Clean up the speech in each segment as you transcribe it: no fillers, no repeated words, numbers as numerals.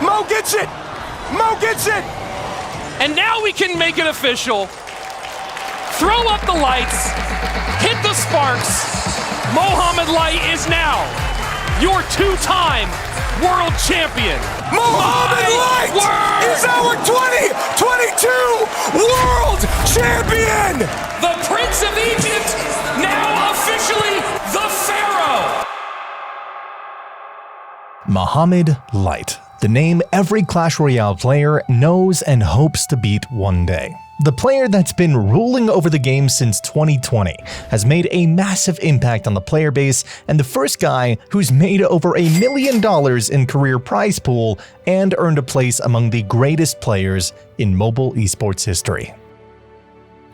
Mo gets it! Mo gets it! And now we can make it official. Throw up the lights, hit the sparks. Mohamed Light is now your two-time world champion. Mohamed Light is our 2022 world champion! The Prince of Egypt, now officially the Pharaoh. Mohamed Light, the name every Clash Royale player knows and hopes to beat one day. The player that's been ruling over the game since 2020 has made a massive impact on the player base and the first guy who's made over $1 million in career prize pool and earned a place among the greatest players in mobile esports history.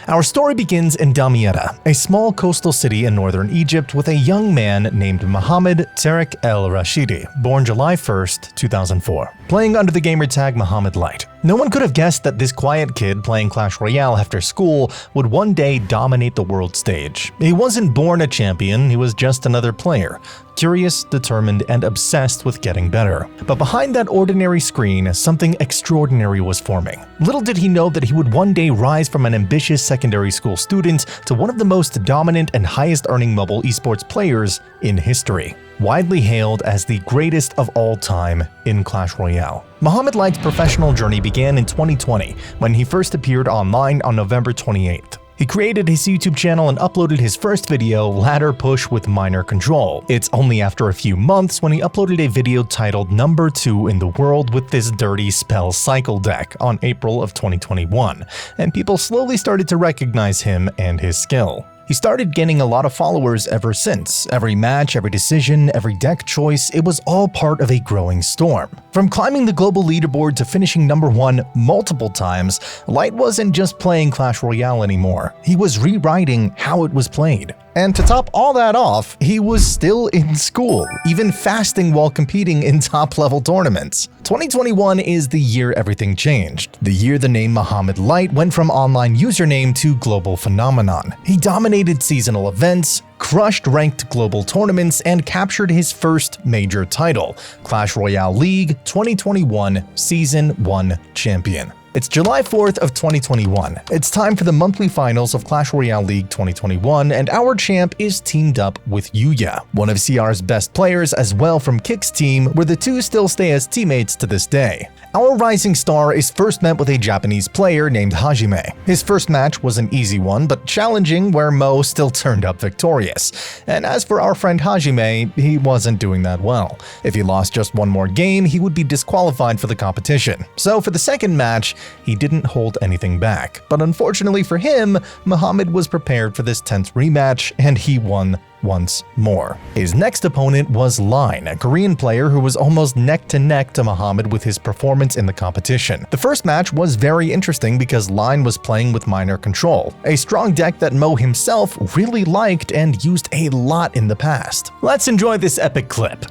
Our story begins in Damietta, a small coastal city in northern Egypt with a young man named Mohamed Tarek El Rashidi, born July 1st, 2004, playing under the gamertag Mohamed Light. No one could have guessed that this quiet kid playing Clash Royale after school would one day dominate the world stage. He wasn't born a champion, he was just another player, curious, determined, and obsessed with getting better. But behind that ordinary screen, something extraordinary was forming. Little did he know that he would one day rise from an ambitious secondary school student to one of the most dominant and highest-earning mobile esports players in history, widely hailed as the greatest of all time in Clash Royale. Mohamed Light's professional journey began in 2020 when he first appeared online on November 28th. He created his YouTube channel and uploaded his first video, Ladder Push with Minor Control. It's only after a few months when he uploaded a video titled Number 2 in the World with this dirty spell cycle deck on April of 2021, and people slowly started to recognize him and his skill. He started gaining a lot of followers ever since. Every match, every decision, every deck choice, it was all part of a growing storm. From climbing the global leaderboard to finishing number 1 multiple times, Light wasn't just playing Clash Royale anymore. He was rewriting how it was played. And to top all that off, he was still in school, even fasting while competing in top-level tournaments. 2021 is the year everything changed. The year the name Mohamed Light went from online username to global phenomenon. He dominated seasonal events, crushed ranked global tournaments, and captured his first major title, Clash Royale League 2021 Season 1 Champion. It's July 4th of 2021. It's time for the monthly finals of Clash Royale League 2021, and our champ is teamed up with Yuya, one of CR's best players as well from Kick's team, where the two still stay as teammates to this day. Our rising star is first met with a Japanese player named Hajime. His first match was an easy one, but challenging, where Mo still turned up victorious. And as for our friend Hajime, he wasn't doing that well. If he lost just one more game, he would be disqualified for the competition. So for the second match, he didn't hold anything back. But unfortunately for him, Mohamed was prepared for this tense rematch, and he won once more. His next opponent was Line, a Korean player who was almost neck to neck to Mohamed with his performance in the competition. The first match was very interesting because Line was playing with Minor Control, a strong deck that Mo himself really liked and used a lot in the past. Let's enjoy this epic clip.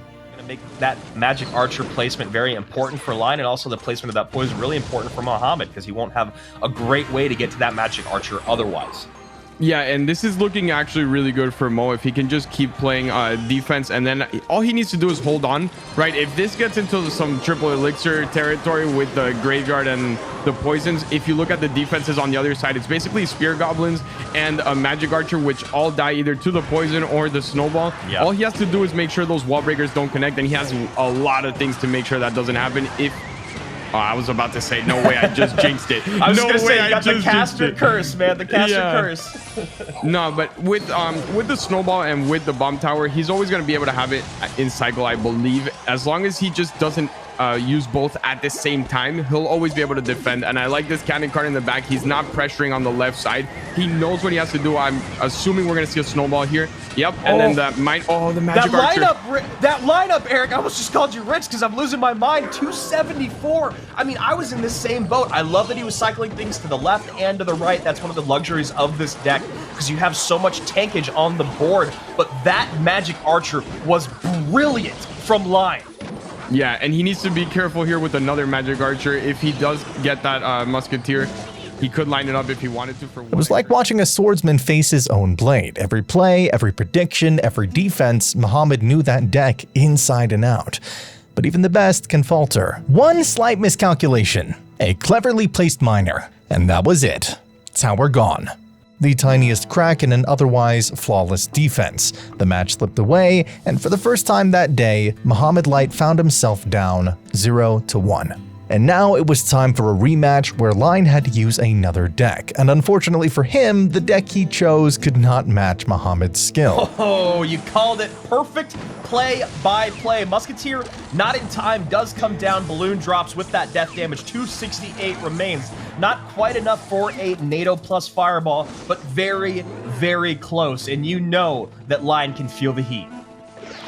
Make that magic archer placement very important for Line, and also the placement of that poison really important for Mohamed because he won't have a great way to get to that magic archer otherwise. Yeah, and this is looking actually really good for Mo if he can just keep playing defense, and then all he needs to do is hold on, right? If this gets into some triple elixir territory with the graveyard and the poisons, if you look at the defenses on the other side, it's basically spear goblins and a magic archer, which all die either to the poison or the snowball. Yeah. All he has to do is make sure those wall breakers don't connect, and he has a lot of things to make sure that doesn't happen. If I was about to say, no way, I just jinxed it. I was going to say, you got the caster curse, man, the caster curse. No, but with the snowball and with the bomb tower, he's always going to be able to have it in cycle, I believe. As long as he just doesn't use both at the same time, he'll always be able to defend. And I like this cannon card in the back. He's not pressuring on the left side. He knows what he has to do. I'm assuming we're going to see a snowball here. Yep, and then the magic archer. That lineup, Eric, I almost just called you rich because I'm losing my mind. 274. I mean, I was in this same boat. I love that he was cycling things to the left and to the right. That's one of the luxuries of this deck because you have so much tankage on the board. But that magic archer was brilliant from Line. Yeah, and he needs to be careful here with another magic archer. If he does get that musketeer, he could line it up if he wanted to. It was like watching a swordsman face his own blade. Every play, every prediction, every defense, Mohamed knew that deck inside and out. But but even the best can falter. One slight miscalculation, a cleverly placed miner, and that was it. Tower gone. The tiniest crack in an otherwise flawless defense. The match slipped away, and for the first time that day, Mohamed Light found himself down 0-1. And now it was time for a rematch where Line had to use another deck, and unfortunately for him, the deck he chose could not match Mohamed's skill. Oh, you called it. Perfect play-by-play. Musketeer, not in time, does come down. Balloon drops with that death damage. 268 remains. Not quite enough for a NATO plus Fireball, but very, very close. And you know that Line can feel the heat.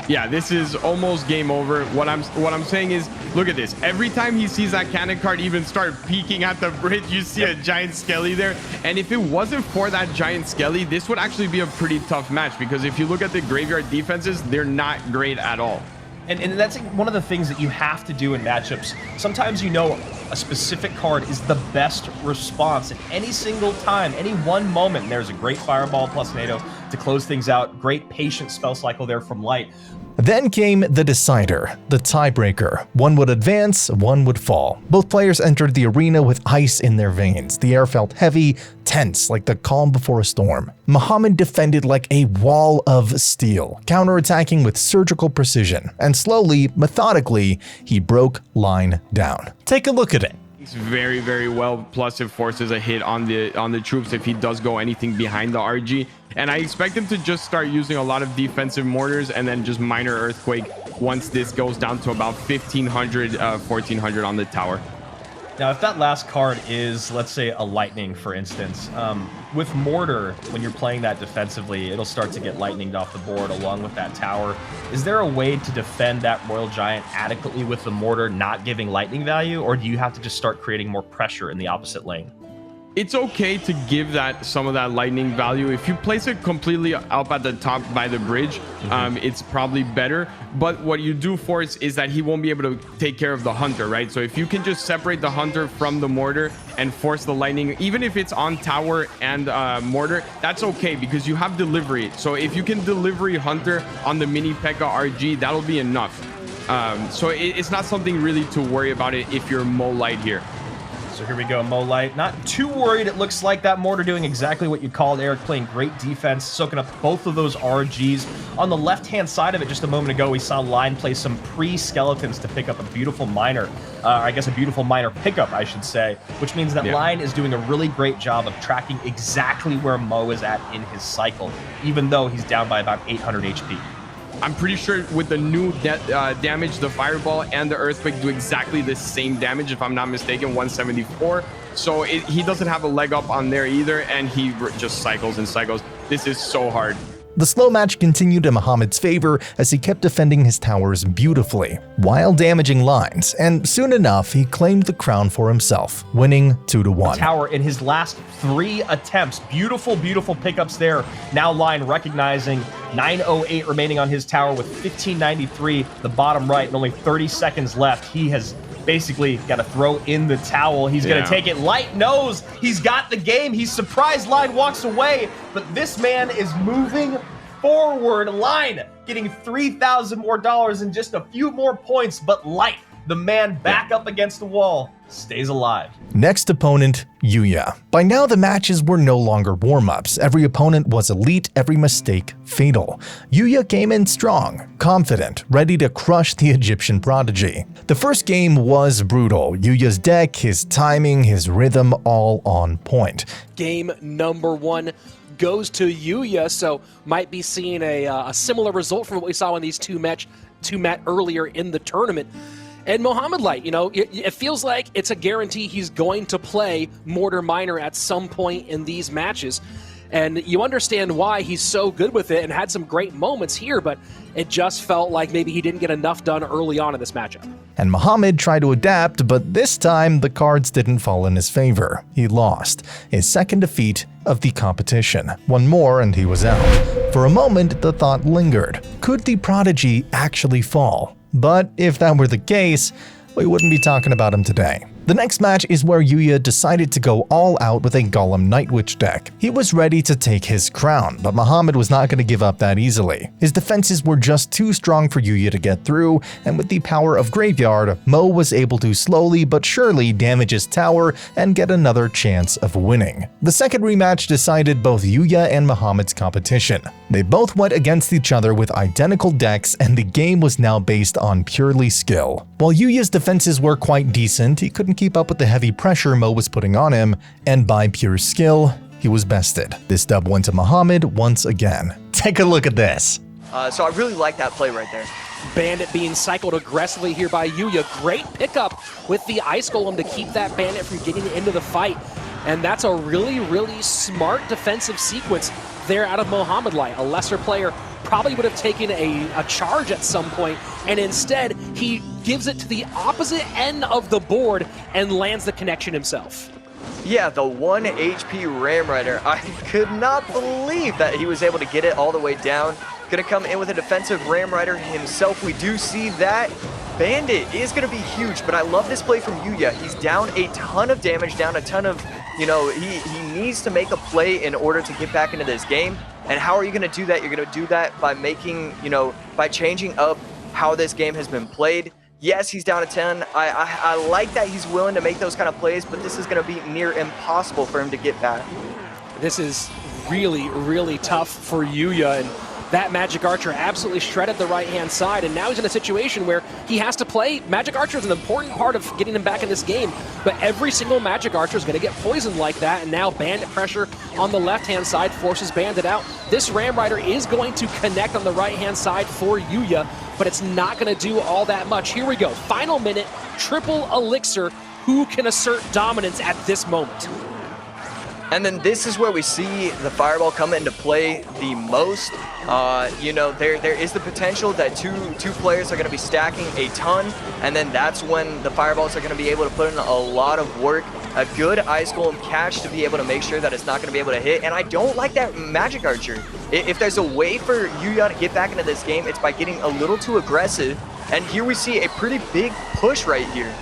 Yeah, this is almost game over. What I'm saying is, look at this. Every time he sees that cannon card even start peeking at the bridge, you see a giant skelly there. And if it wasn't for that giant skelly, this would actually be a pretty tough match, because if you look at the graveyard defenses, they're not great at all. And that's one of the things that you have to do in matchups. Sometimes you know a specific card is the best response at any single time, any one moment. There's a great Fireball plus NATO to close things out. Great patient spell cycle there from Light. Then came the decider, the tiebreaker. One would advance, one would fall. Both players entered the arena with ice in their veins. The air felt heavy, tense, like the calm before a storm. Mohamed defended like a wall of steel, counterattacking with surgical precision, and slowly, methodically, he broke Line down. Take a look at it. It's very, very well. Plus, it forces a hit on the troops if he does go anything behind the RG. And I expect him to just start using a lot of defensive mortars and then just minor earthquake once this goes down to about 1,500, 1,400 on the tower. Now, if that last card is, let's say, a lightning, for instance, with mortar, when you're playing that defensively, it'll start to get lightninged off the board along with that tower. Is there a way to defend that Royal Giant adequately with the mortar not giving lightning value, or do you have to just start creating more pressure in the opposite lane? It's okay to give that some of that lightning value. If you place it completely up at the top by the bridge, it's probably better. But what you do force is that he won't be able to take care of the hunter, right? So if you can just separate the hunter from the mortar and force the lightning, even if it's on tower and mortar, that's okay because you have delivery. So if you can delivery hunter on the mini P.E.K.K.A. RG, that'll be enough. So it's not something really to worry about it if you're Mo Light here. So here we go, Mo Light. Not too worried. It looks like that mortar doing exactly what you called, Eric, playing great defense, soaking up both of those RGs. On the left-hand side of it, just a moment ago, we saw Line play some pre-skeletons to pick up a beautiful miner. I guess a beautiful miner pickup, I should say, which means that Line is doing a really great job of tracking exactly where Mo is at in his cycle, even though he's down by about 800 HP. I'm pretty sure with the new damage, the Fireball and the Earthquake do exactly the same damage, if I'm not mistaken, 174. So he doesn't have a leg up on there either, and he just cycles and cycles. This is so hard. The slow match continued in Mohamed's favor as he kept defending his towers beautifully, while damaging lines, and soon enough he claimed the crown for himself, winning 2-1. Tower in his last 3 attempts. Beautiful, beautiful pickups there. Now Line recognizing 908 remaining on his tower with 1593, the bottom right, and only 30 seconds left. He has basically got to throw in the towel. He's going to take it. Light knows he's got the game. He's surprised. Line walks away, but this man is moving forward. Line getting $3,000 more and just a few more points, but Light, the man back up against the wall, stays alive. Next opponent, Yuya. By now the matches were no longer warm-ups. Every opponent was elite, every mistake fatal. Yuya came in strong, confident, ready to crush the Egyptian prodigy. The first game was brutal. Yuya's deck, his timing, his rhythm, all on point. Game number 1 goes to Yuya, so might be seeing a similar result from what we saw in these two met earlier in the tournament. And Mohamed Light, you know, it feels like it's a guarantee he's going to play Mortar Miner at some point in these matches. And you understand why he's so good with it and had some great moments here, but it just felt like maybe he didn't get enough done early on in this matchup. And Mohamed tried to adapt, but this time the cards didn't fall in his favor. He lost, his second defeat of the competition. One more and he was out. For a moment, the thought lingered. Could the prodigy actually fall? But if that were the case, we wouldn't be talking about him today. The next match is where Yuya decided to go all out with a Golem Night Witch deck. He was ready to take his crown, but Mohamed was not going to give up that easily. His defenses were just too strong for Yuya to get through, and with the power of Graveyard, Mo was able to slowly but surely damage his tower and get another chance of winning. The second rematch decided both Yuya and Mohamed's competition. They both went against each other with identical decks, and the game was now based on purely skill. While Yuya's defenses were quite decent, he couldn't keep up with the heavy pressure Mo was putting on him, and by pure skill, he was bested. This dub went to Mohamed once again. Take a look at this. So I really like that play right there. Bandit being cycled aggressively here by Yuya. Great pickup with the Ice Golem to keep that Bandit from getting into the fight. And that's a really, really smart defensive sequence there out of Mohamed Light. A lesser player probably would have taken a charge at some point, and instead he gives it to the opposite end of the board and lands the connection himself. Yeah, the 1 HP Ram Rider. I could not believe that he was able to get it all the way down. Gonna come in with a defensive Ram Rider himself. We do see that. Bandit is gonna be huge, but I love this play from Yuya. He's down a ton of damage, down a ton of, you know, he needs to make a play in order to get back into this game. And how are you gonna do that? You're gonna do that by making, you know, by changing up how this game has been played. Yes, he's down a 10. I like that he's willing to make those kind of plays, but this is gonna be near impossible for him to get back. This is really, really tough for Yuya, and that Magic Archer absolutely shredded the right-hand side, and now he's in a situation where he has to play. Magic Archer is an important part of getting him back in this game, but every single Magic Archer is going to get poisoned like that, and now Bandit pressure on the left-hand side forces Bandit out. This Ram Rider is going to connect on the right-hand side for Yuya, but it's not going to do all that much. Here we go. Final minute, triple elixir. Who can assert dominance at this moment? And then this is where we see the Fireball come into play the most. You know, there is the potential that two players are going to be stacking a ton, and then that's when the Fireballs are going to be able to put in a lot of work. A good Ice Golem catch to be able to make sure that it's not going to be able to hit, and I don't like that Magic Archer. If there's a way for Yuya to get back into this game, it's by getting a little too aggressive, and here we see a pretty big push right here.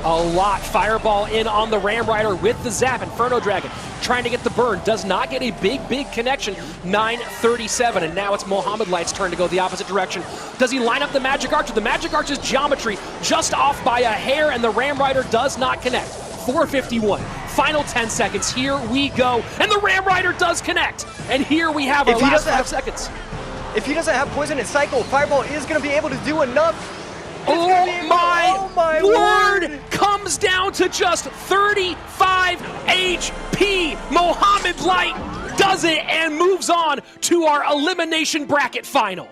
A lot. Fireball in on the Ram Rider with the Zap. Inferno Dragon trying to get the burn. Does not get a big connection. 937. And now it's Mohamed Light's turn to go the opposite direction. Does he line up the Magic Archer? The Magic Archer's geometry just off by a hair, and the Ram Rider does not connect. 451. Final 10 seconds. Here we go. And the Ram Rider does connect. And here we have our last 5 seconds. If he doesn't have Poison and Cycle, Fireball is going to be able to do enough. Oh my word! Comes down to just 35 HP. Mohamed Light does it and moves on to our elimination bracket final.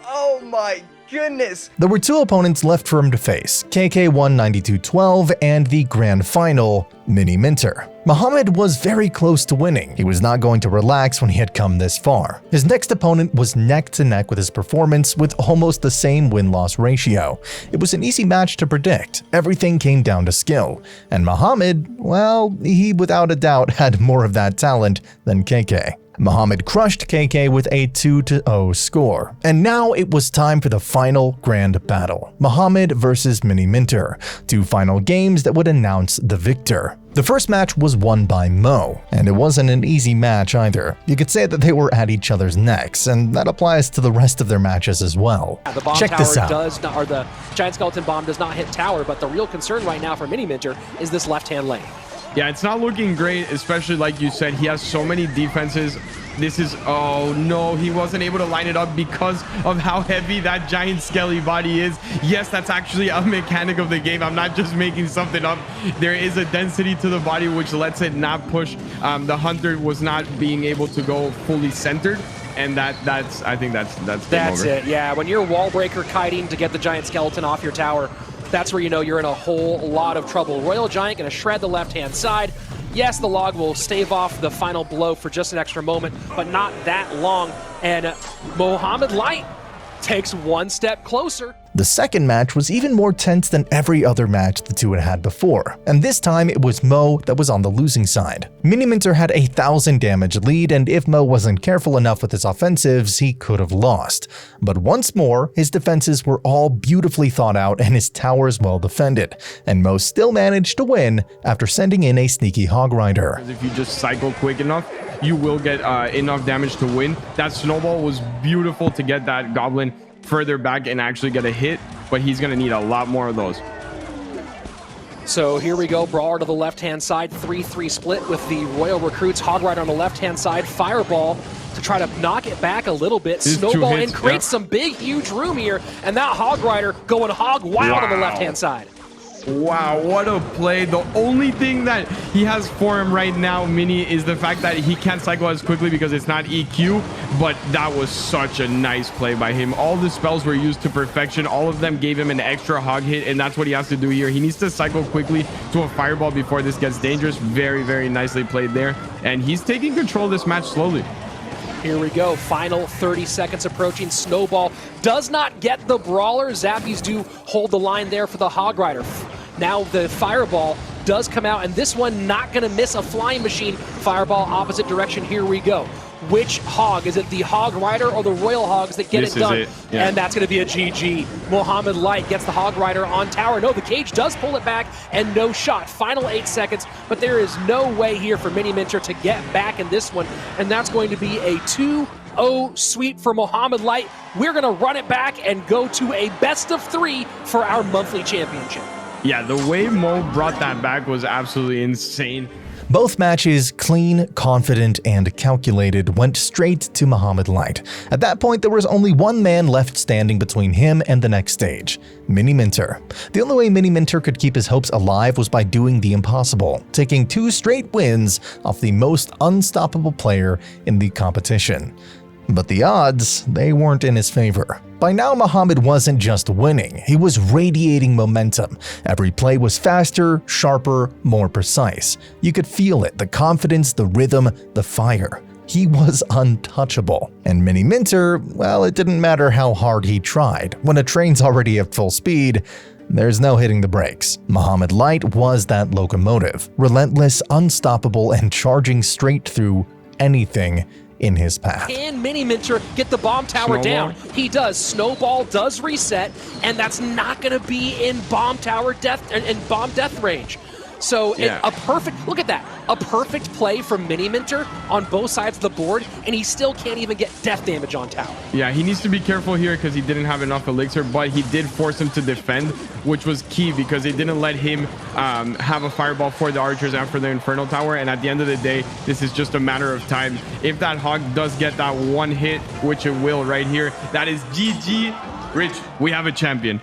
Oh my goodness. There were 2 opponents left for him to face, KK won 92-12 and the grand final, Mini Minter. Mohamed was very close to winning. He was not going to relax when he had come this far. His next opponent was neck to neck with his performance with almost the same win-loss ratio. It was an easy match to predict. Everything came down to skill. And Mohamed, well, he without a doubt had more of that talent than KK. Mohamed crushed KK with a 2-0 score. And now it was time for the final grand battle. Mohamed versus Mini Minter. 2 final games that would announce the victor. The first match was won by Mo, and it wasn't an easy match either. You could say that they were at each other's necks, and that applies to the rest of their matches as well. The bomb Check tower this out. does not, or the Giant Skeleton Bomb does not hit tower, but the real concern right now for Mini Minter is this left-hand lane. Yeah, it's not looking great, especially like you said, he has so many defenses. This is, oh no, he wasn't able to line it up because of how heavy that giant skelly body is. Yes, that's actually a mechanic of the game. I'm not just making something up. There is a density to the body which lets it not push. The Hunter was not being able to go fully centered. And that's I think that's game over. It, yeah. When you're wall breaker kiting to get the giant skeleton off your tower, that's where you know you're in a whole lot of trouble. Royal Giant gonna shred the left-hand side. Yes, the log will stave off the final blow for just an extra moment, but not that long. And Mohamed Light takes one step closer. The second match was even more tense than every other match the two had had before, and this time it was Mo that was on the losing side. Miniminter had a 1,000 damage lead, and if Mo wasn't careful enough with his offensives, he could have lost. But once more, his defenses were all beautifully thought out and his towers well defended, and Mo still managed to win after sending in a sneaky Hog Rider. If you just cycle quick enough, you will get enough damage to win. That snowball was beautiful to get that goblin further back and actually get a hit, but he's going to need a lot more of those. So here we go, Brawler to the left-hand side, 3-3 split with the Royal Recruits, Hog Rider on the left-hand side, Fireball to try to knock it back a little bit, Snowball and create some big, huge room here, and that Hog Rider going hog wild on the left-hand side. Wow, what a play. The only thing that he has for him right now, Mini, is the fact that he can't cycle as quickly because it's not EQ, but that was such a nice play by him. All the spells were used to perfection. All of them gave him an extra hog hit, and that's what he has to do here. He needs to cycle quickly to a Fireball before this gets dangerous. Very, very nicely played there, and he's taking control of this match slowly. Here we go, final 30 seconds approaching. Snowball does not get the Brawler. Zappies do hold the line there for the Hog Rider. Now the Fireball does come out, and this one not going to miss a flying machine. Fireball opposite direction, here we go. Which hog? Is it the Hog Rider or the Royal Hogs that get it done? Yeah. And that's going to be a GG. Mohamed Light gets the Hog Rider on tower. No, the cage does pull it back, and no shot. Final 8 seconds, but there is no way here for Miniminter to get back in this one, and that's going to be a 2-0 sweep for Mohamed Light. We're going to run it back and go to a best of 3 for our monthly championship. Yeah, the way Mo brought that back was absolutely insane. Both matches, clean, confident, and calculated, went straight to Mohamed Light. At that point, there was only one man left standing between him and the next stage, Miniminter. The only way Miniminter could keep his hopes alive was by doing the impossible, taking 2 straight wins off the most unstoppable player in the competition. But the odds, they weren't in his favor. By now, Mohamed wasn't just winning, he was radiating momentum. Every play was faster, sharper, more precise. You could feel it, the confidence, the rhythm, the fire. He was untouchable. And Miniminter, well, it didn't matter how hard he tried. When a train's already at full speed, there's no hitting the brakes. Mohamed Light was that locomotive, relentless, unstoppable, and charging straight through anything in his path. Can Miniminter get the bomb tower down? He does. Snowball does reset, and that's not going to be in bomb tower death and bomb death range. So a perfect, look at that, a perfect play from Miniminter on both sides of the board, and he still can't even get death damage on tower. Yeah, he needs to be careful here because he didn't have enough elixir, but he did force him to defend, which was key because they didn't let him have a fireball for the archers and for the infernal tower. And at the end of the day, this is just a matter of time. If that hog does get that one hit, which it will right here, that is GG. Rich, we have a champion.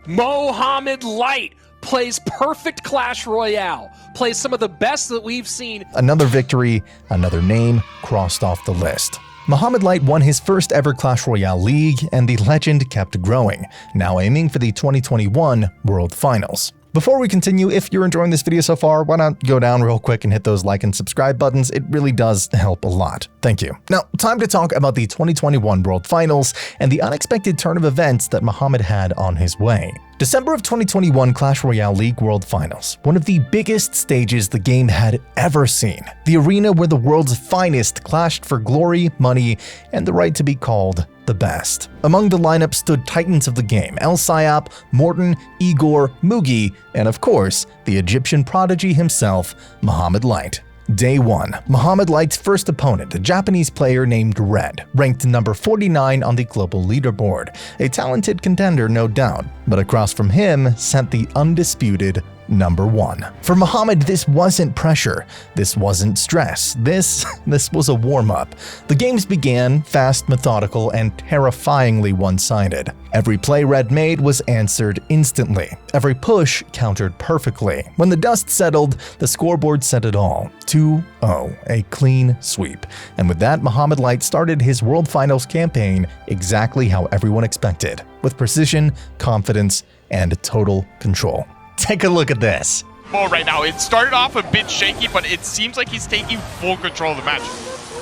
Mohamed Light plays perfect Clash Royale, plays some of the best that we've seen. Another victory, another name crossed off the list. Mohamed Light won his first ever Clash Royale League, and the legend kept growing, now aiming for the 2021 World Finals. Before we continue, if you're enjoying this video so far, why not go down real quick and hit those like and subscribe buttons? It really does help a lot. Thank you. Now, time to talk about the 2021 World Finals and the unexpected turn of events that Mohamed had on his way. December of 2021 Clash Royale League World Finals, one of the biggest stages the game had ever seen. The arena where the world's finest clashed for glory, money, and the right to be called the best. Among the lineup stood titans of the game, El Sayap, Morton, Igor, Mugi, and of course, the Egyptian prodigy himself, Mohamed Light. Day 1. Mohamed Light's first opponent, a Japanese player named Red, ranked number 49 on the global leaderboard. A talented contender, no doubt, but across from him sat the undisputed number 1. For Mohamed, this wasn't pressure, this wasn't stress, this was a warm-up. The games began fast, methodical, and terrifyingly one-sided. Every play Red made was answered instantly. Every push countered perfectly. When the dust settled, the scoreboard said it all. 2-0, a clean sweep. And with that, Mohamed Light started his World Finals campaign exactly how everyone expected, with precision, confidence, and total control. Take a look at this. Right now, it started off a bit shaky, but it seems like he's taking full control of the match.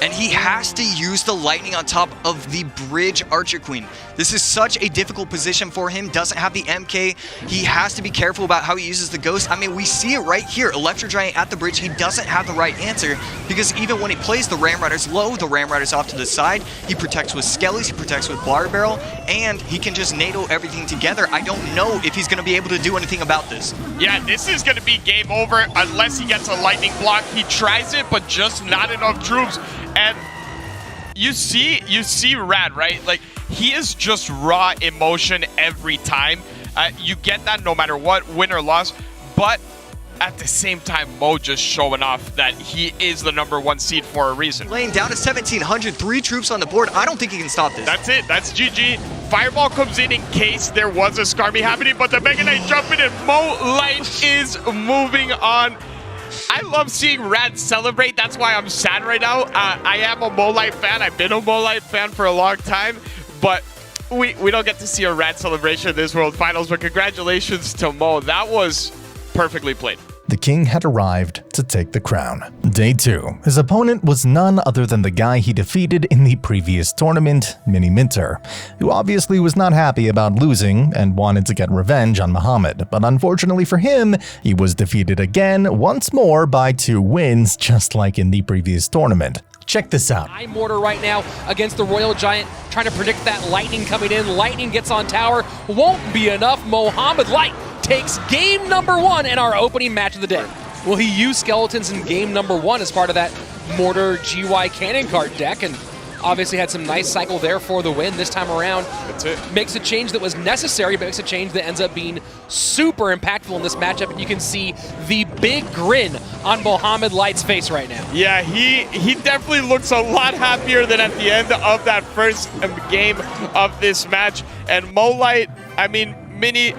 and he has to use the lightning on top of the bridge Archer Queen. This is such a difficult position for him. Doesn't have the MK. He has to be careful about how he uses the Ghost. I mean, we see it right here. Electro Giant at the bridge. He doesn't have the right answer because even when he plays the Ram Riders low, the Ram Riders off to the side, he protects with Skellies, he protects with Bar Barrel, and he can just NATO everything together. I don't know if he's going to be able to do anything about this. Yeah, this is going to be game over unless he gets a lightning block. He tries it, but just not enough troops. And you see Rad, right? Like, he is just raw emotion every time. You get that no matter what, win or loss. But at the same time, Mo just showing off that he is the #1 seed for a reason. Laying down to 1,700, 3 troops on the board. I don't think he can stop this. That's it. That's GG. Fireball comes in case there was a Skarmy happening, but the Mega Knight jumping and Mo Light is moving on. I love seeing Rad celebrate. That's why I'm sad right now. I am a Mo Light fan. I've been a Mo Light fan for a long time, but we don't get to see a Rad celebration in this World Finals. But congratulations to Mo. That was perfectly played. The king had arrived to take the crown. Day 2. His opponent was none other than the guy he defeated in the previous tournament, Mini Minter, who obviously was not happy about losing and wanted to get revenge on Mohamed, but unfortunately for him, he was defeated again once more by 2 wins, just like in the previous tournament. Check this out. Mortar right now against the Royal Giant, trying to predict that lightning coming in. Lightning gets on tower, won't be enough. Mohamed Light takes game #1 in our opening match of the day. Well, he used skeletons in game #1 as part of that Mortar GY cannon card deck, and obviously had some nice cycle there for the win this time around. That's it. Makes a change that was necessary, but makes a change that ends up being super impactful in this matchup, and you can see the big grin on Mohamed Light's face right now. Yeah, he definitely looks a lot happier than at the end of that first game of this match. And Mo Light, I mean, Mini,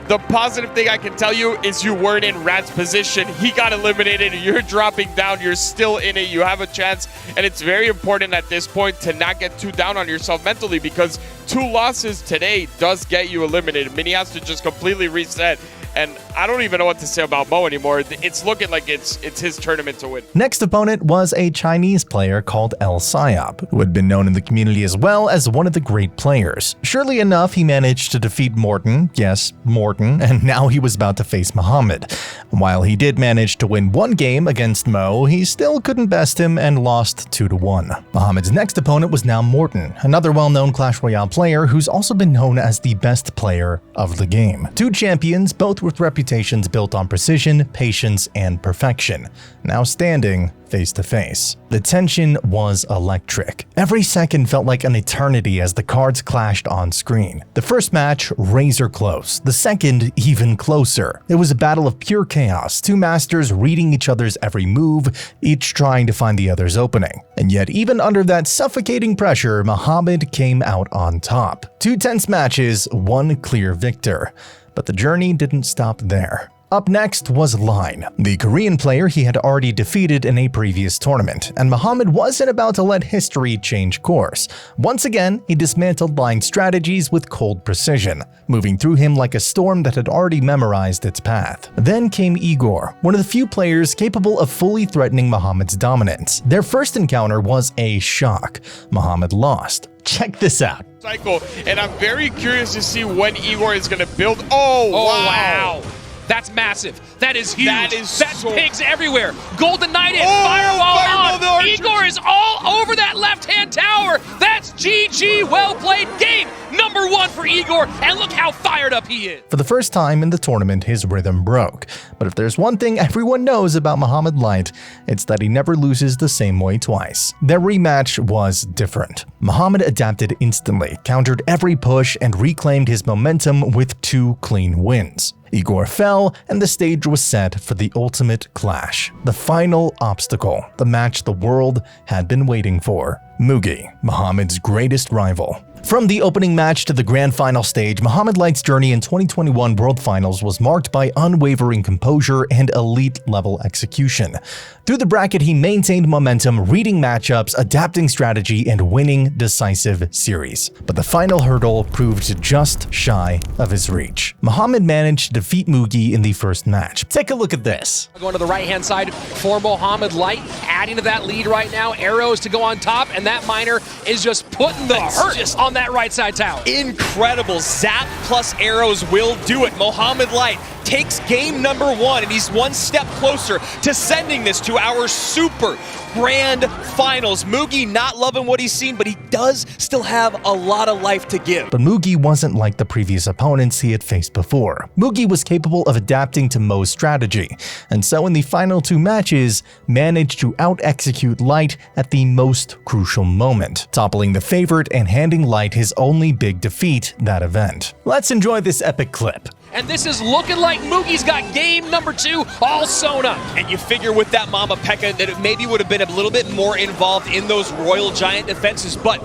the positive thing I can tell you is you weren't in Rad's position. He got eliminated. You're dropping down. You're still in it. You have a chance. And it's very important at this point to not get too down on yourself mentally, because 2 losses today does get you eliminated. Mini has to just completely reset. And I don't even know what to say about Mo anymore. It's looking like it's his tournament to win. Next opponent was a Chinese player called El Sayop, who had been known in the community as well as one of the great players. Surely enough, he managed to defeat Morton, yes, Morton, and now he was about to face Mohamed. While he did manage to win 1 game against Mo, he still couldn't best him and lost 2-1. Mohamed's next opponent was now Morton, another well-known Clash Royale player who's also been known as the best player of the game. 2 champions, both with reputations built on precision, patience, and perfection, now standing face to face. The tension was electric. Every second felt like an eternity as the cards clashed on screen. The first match, razor close. The second, even closer. It was a battle of pure chaos, 2 masters reading each other's every move, each trying to find the other's opening. And yet, even under that suffocating pressure, Mohamed came out on top. 2 tense matches, 1 clear victor. But the journey didn't stop there. Up next was Line, the Korean player he had already defeated in a previous tournament, and Mohamed wasn't about to let history change course. Once again, he dismantled Line's strategies with cold precision, moving through him like a storm that had already memorized its path. Then came Igor, one of the few players capable of fully threatening Mohamed's dominance. Their first encounter was a shock. Mohamed lost. Check this out. Cycle, and I'm very curious to see when Igor is going to build. Oh, wow. That's massive. That is huge. That's so pigs everywhere. Golden Knight in. Fireball on. Igor is all over that left-hand tower. That's GG. Well played. Game #1 for Igor. And look how fired up he is. For the first time in the tournament, his rhythm broke. But if there's one thing everyone knows about Mohamed Light, it's that he never loses the same way twice. Their rematch was different. Mohamed adapted instantly, countered every push, and reclaimed his momentum with 2 clean wins. Igor fell, and the stage was set for the ultimate clash, the final obstacle, the match the world had been waiting for. Mugi, Mohamed's greatest rival. From the opening match to the grand final stage, Mohamed Light's journey in 2021 World Finals was marked by unwavering composure and elite-level execution. Through the bracket, he maintained momentum, reading matchups, adapting strategy, and winning decisive series. But the final hurdle proved just shy of his reach. Mohamed managed to defeat Mugi in the first match. Take a look at this. Going to the right-hand side for Mohamed Light, adding to that lead right now. Arrows to go on top, and that miner is just putting the hurt on that right side tower. Incredible. Zap plus arrows will do it. Mohamed Light takes game number 1, and he's one step closer to sending this to our super grand finals. Mugi not loving what he's seen, but he does still have a lot of life to give. But Mugi wasn't like the previous opponents he had faced before. Mugi was capable of adapting to Mo's strategy, and so in the final 2 matches, managed to out-execute Light at the most crucial moment, toppling the favorite and handing Light his only big defeat that event. Let's enjoy this epic clip. And this is looking like Mugi's got game number 2 all sewn up. And you figure with that Mama Pekka that it maybe would have been a little bit more involved in those Royal Giant defenses, but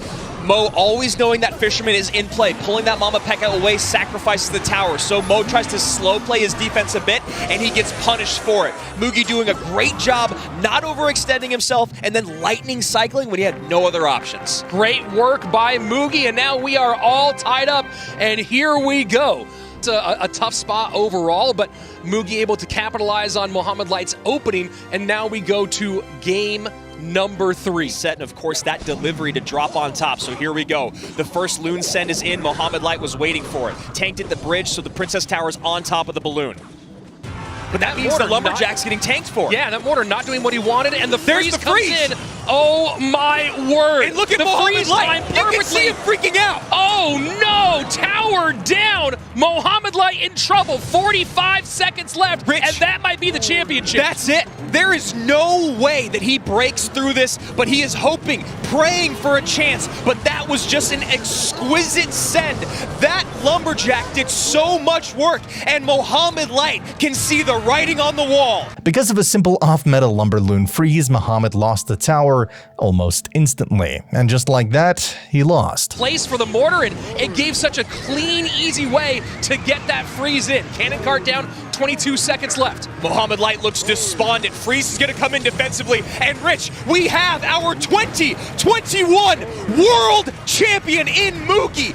Mo, always knowing that Fisherman is in play, pulling that Mama Pekka away, sacrifices the tower. So Mo tries to slow play his defense a bit, and he gets punished for it. Mugi doing a great job not overextending himself and then lightning cycling when he had no other options. Great work by Mugi, and now we are all tied up, and here we go. It's a tough spot overall, but Mugi able to capitalize on Mohamed Light's opening, and now we go to game number 3. Set, and of course that delivery to drop on top. So here we go. The first loon send is in. Mohamed Light was waiting for it. Tanked at the bridge, so the Princess Tower's on top of the balloon. But that means the Lumberjack's getting tanked for. Yeah, that mortar not doing what he wanted, and the freeze comes in. Oh my word! And look at Mohamed Light. You can see him freaking out. Oh no! Tower down. Mohamed Light in trouble. 45 seconds left, Rich, and that might be the championship. That's it. There is no way that he breaks through this, but he is hoping, praying for a chance. But that was just an exquisite send. That Lumberjack did so much work, and Mohamed Light can see the writing on the wall. Because of a simple off-meta Lumberloon freeze, Mohamed lost the tower almost instantly. And just like that, he lost. Place for the mortar, and it gave such a clean, easy way to get that freeze in. Cannon cart down, 22 seconds left. Mohamed Light looks despondent. Freeze is going to come in defensively. And Rich, we have our 2021 World Champion in Mugi.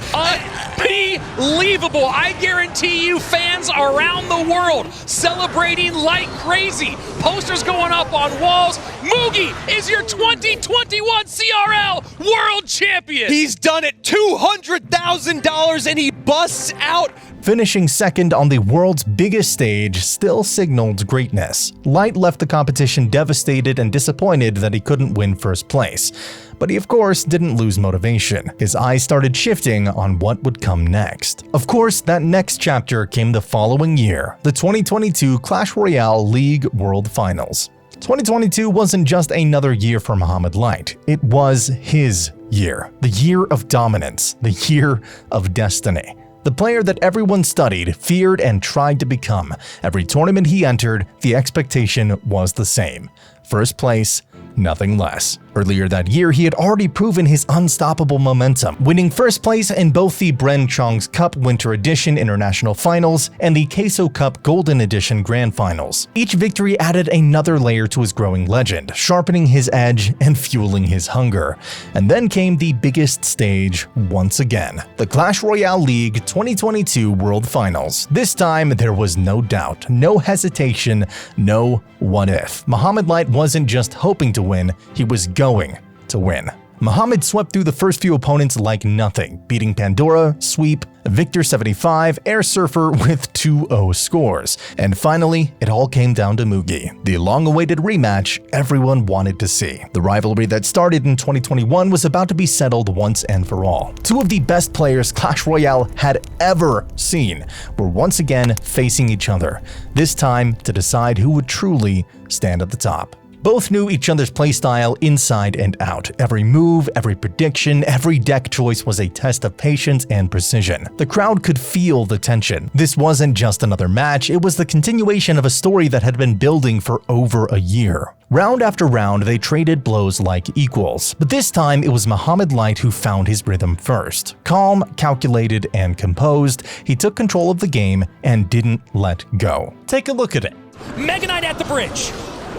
Unbelievable. I guarantee you fans around the world celebrating like crazy. Posters going up on walls. Mugi is your 2021 CRL World Champion. He's done it. $200,000 and he busts out. Finishing second on the world's biggest stage still signaled greatness. Light left the competition devastated and disappointed that he couldn't win first place. But he of course didn't lose motivation. His eyes started shifting on what would come next. Of course, that next chapter came the following year, the 2022 Clash Royale League World Finals. 2022 wasn't just another year for Mohamed Light, it was his year. The year of dominance, the year of destiny. The player that everyone studied, feared, and tried to become. Every tournament he entered, the expectation was the same. First place, nothing less. Earlier that year, he had already proven his unstoppable momentum, winning first place in both the Bren Chong's Cup Winter Edition International Finals and the Queso Cup Golden Edition Grand Finals. Each victory added another layer to his growing legend, sharpening his edge and fueling his hunger. And then came the biggest stage once again, the Clash Royale League 2022 World Finals. This time, there was no doubt, no hesitation, no what if. Mohamed Light wasn't just hoping to win, he was going to win. Mohamed swept through the first few opponents like nothing, beating Pandora, Sweep, Victor 75, Air Surfer with 2-0 scores. And finally, it all came down to Mugi, the long-awaited rematch everyone wanted to see. The rivalry that started in 2021 was about to be settled once and for all. Two of the best players Clash Royale had ever seen were once again facing each other, this time to decide who would truly stand at the top. Both knew each other's playstyle inside and out. Every move, every prediction, every deck choice was a test of patience and precision. The crowd could feel the tension. This wasn't just another match, it was the continuation of a story that had been building for over a year. Round after round, they traded blows like equals, but this time it was Mohamed Light who found his rhythm first. Calm, calculated, and composed, he took control of the game and didn't let go. Take a look at it. Mega Knight at the bridge.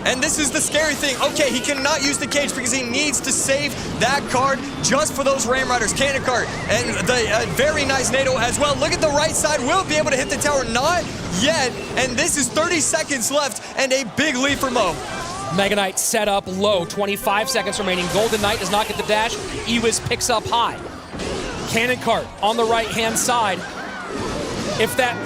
And this is the scary thing. Okay, he cannot use the cage because he needs to save that card just for those Ram Riders. Cannon card and the very nice NATO as well. Look at the right side. Will be able to hit the tower. Not yet. And this is 30 seconds left and a big lead for Mo. Mega Knight set up low, 25 seconds remaining. Golden Knight does not get the dash. Ewis picks up high. Cannon cart on the right-hand side. If that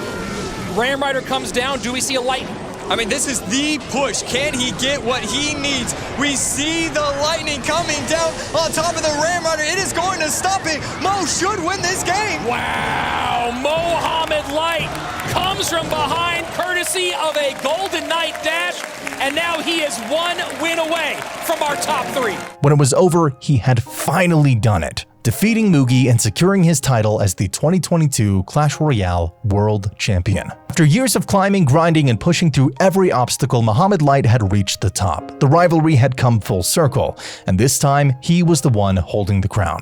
Ram Rider comes down, do we see a lightning? I mean, this is the push. Can he get what he needs? We see the lightning coming down on top of the Ram Rider. It is going to stop it. Mo should win this game. Wow, Mohamed Light comes from behind courtesy of a Golden Knight dash, and now he is one win away from our top three. When it was over, he had finally done it, defeating Mugi and securing his title as the 2022 Clash Royale World Champion. After years of climbing, grinding, and pushing through every obstacle, Mohamed Light had reached the top. The rivalry had come full circle, and this time, he was the one holding the crown.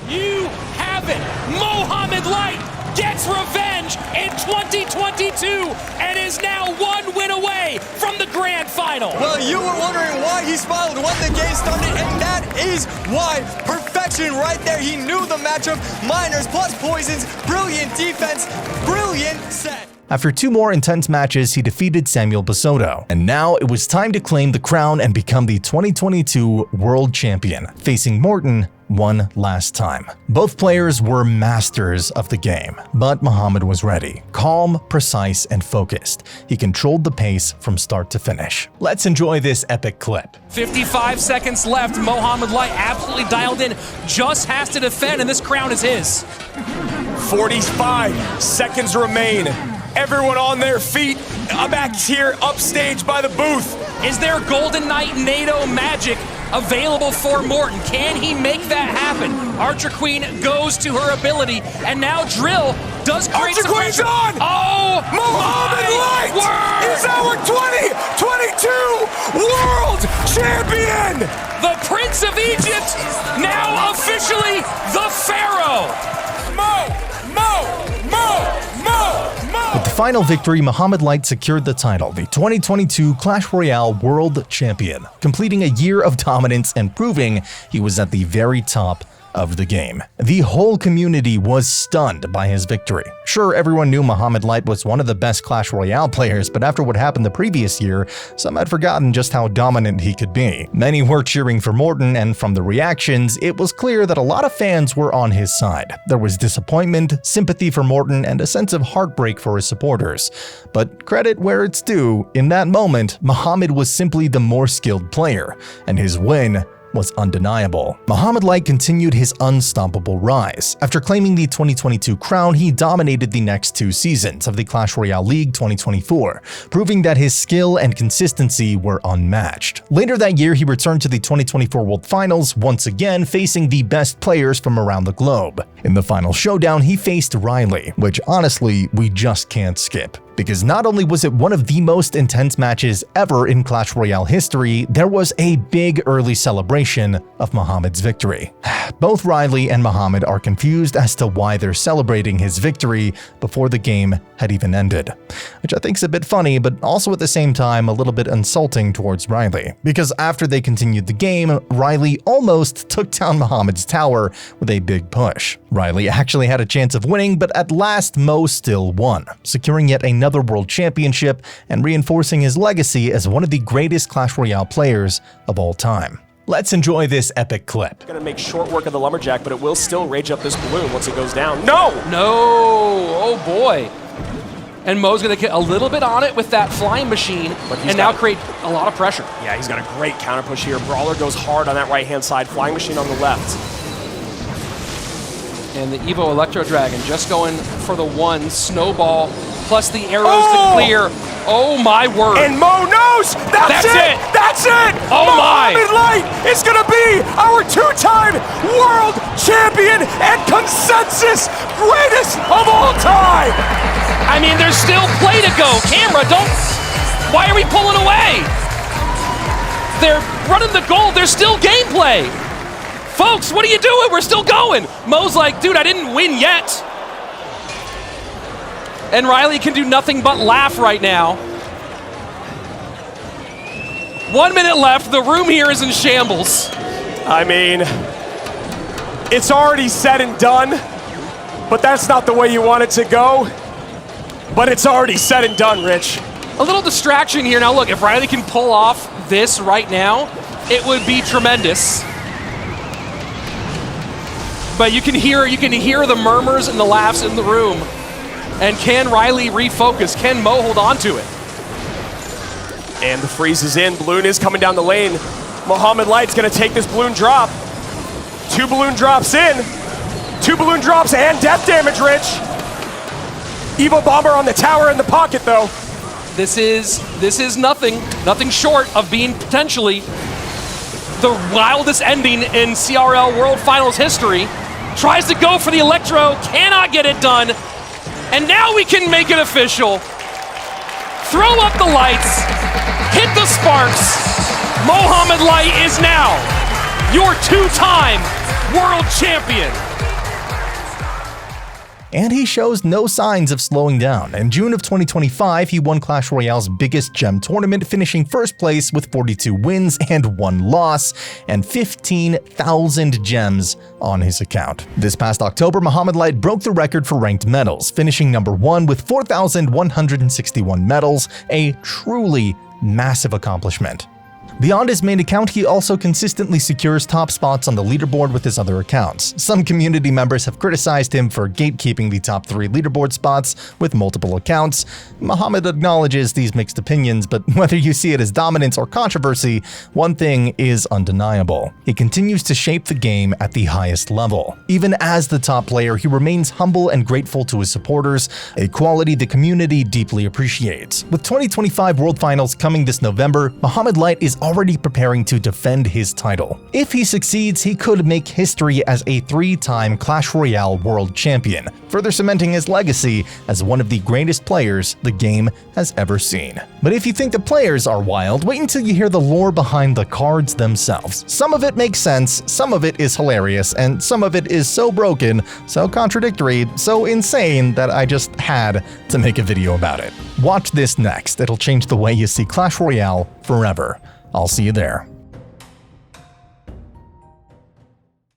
You have it! Mohamed Light gets revenge in 2022 and is now one win away from the grand final. Well, you were wondering why he smiled when the game started, and that is why. Perfection right there. He knew the matchup. Miners plus poisons. Brilliant defense. Brilliant set. After 2 more intense matches, he defeated Samuel Basoto, and now it was time to claim the crown and become the 2022 World Champion, facing Morten one last time. Both players were masters of the game, but Mohamed was ready, calm, precise, and focused. He controlled the pace from start to finish. Let's enjoy this epic clip. 55 seconds left. Mohamed Light absolutely dialed in, just has to defend, and this crown is his. 45 seconds remain. Everyone on their feet, back here, upstage by the booth. Is there Golden Knight NATO magic available for Morten? Can he make that happen? Archer Queen goes to her ability, and now Drill does create some Queen's pressure. on! Oh, Mohamed Light is our 2022 World Champion! The Prince of Egypt, now officially the Pharaoh. With the final victory, Mohamed Light secured the title, the 2022 Clash Royale World Champion, completing a year of dominance and proving he was at the very top of the game. The whole community was stunned by his victory. Sure, everyone knew Mohamed Light was one of the best Clash Royale players, but after what happened the previous year, some had forgotten just how dominant he could be. Many were cheering for Morten, and from the reactions, it was clear that a lot of fans were on his side. There was disappointment, sympathy for Morten, and a sense of heartbreak for his supporters. But credit where it's due, in that moment, Mohamed was simply the more skilled player, and his win was undeniable. Mohamed Light continued his unstoppable rise. After claiming the 2022 crown, he dominated the next 2 seasons of the Clash Royale League 2024, proving that his skill and consistency were unmatched. Later that year, he returned to the 2024 World Finals, once again facing the best players from around the globe. In the final showdown, he faced Riley, which honestly, we just can't skip. Because not only was it one of the most intense matches ever in Clash Royale history, there was a big early celebration of Mohamed's victory. Both Riley and Mohamed are confused as to why they're celebrating his victory before the game had even ended, which I think is a bit funny, but also at the same time a little bit insulting towards Riley. Because after they continued the game, Riley almost took down Mohamed's tower with a big push. Riley actually had a chance of winning, but at last Mo still won, securing yet another world championship and reinforcing his legacy as one of the greatest Clash Royale players of all time. Let's enjoy this epic clip. Gonna make short work of the Lumberjack, but it will still rage up this balloon once it goes down. No! No, oh boy. And Mo's gonna get a little bit on it with that flying machine and now create a lot of pressure. Yeah, he's got a great counter push here. Brawler goes hard on that right-hand side, flying machine on the left. And the Evo Electro Dragon just going for the 1 snowball plus the arrows to clear. Oh my word. And Mo knows goes! That's it! That's it! Oh my! Mohamed Light is gonna be our two-time world champion and consensus greatest of all time! I mean, there's still play to go. Camera, don't... Why are we pulling away? They're running the goal. There's still gameplay. Folks, what are you doing? We're still going. Mo's like, dude, I didn't win yet. And Riley can do nothing but laugh right now. 1 minute left. The room here is in shambles. I mean, it's already said and done, but that's not the way you want it to go. But it's already said and done, Rich. A little distraction here. Now look, if Riley can pull off this right now, it would be tremendous. But you can hear the murmurs and the laughs in the room. And can Riley refocus? Can Mo hold on to it? And the freeze is in. Balloon is coming down the lane. Mohamed Light's gonna take this balloon drop. 2 balloon drops in. 2 balloon drops and death damage, Rich. Evo Bomber on the tower in the pocket, though. This is nothing short of being potentially the wildest ending in CRL World Finals history. Tries to go for the Electro, cannot get it done. And now we can make it official. Throw up the lights, hit the sparks. Mohamed Light is now your two-time world champion. And he shows no signs of slowing down. In June of 2025, he won Clash Royale's biggest gem tournament, finishing first place with 42 wins and 1 loss, and 15,000 gems on his account. This past October, Mohamed Light broke the record for ranked medals, finishing number 1 with 4,161 medals, a truly massive accomplishment. Beyond his main account, he also consistently secures top spots on the leaderboard with his other accounts. Some community members have criticized him for gatekeeping the top 3 leaderboard spots with multiple accounts. Mohamed acknowledges these mixed opinions, but whether you see it as dominance or controversy, one thing is undeniable. He continues to shape the game at the highest level. Even as the top player, he remains humble and grateful to his supporters, a quality the community deeply appreciates. With 2025 World Finals coming this November, Mohamed Light is already preparing to defend his title. If he succeeds, he could make history as a 3-time Clash Royale world champion, further cementing his legacy as one of the greatest players the game has ever seen. But if you think the players are wild, wait until you hear the lore behind the cards themselves. Some of it makes sense, some of it is hilarious, and some of it is so broken, so contradictory, so insane that I just had to make a video about it. Watch this next, it'll change the way you see Clash Royale forever. I'll see you there.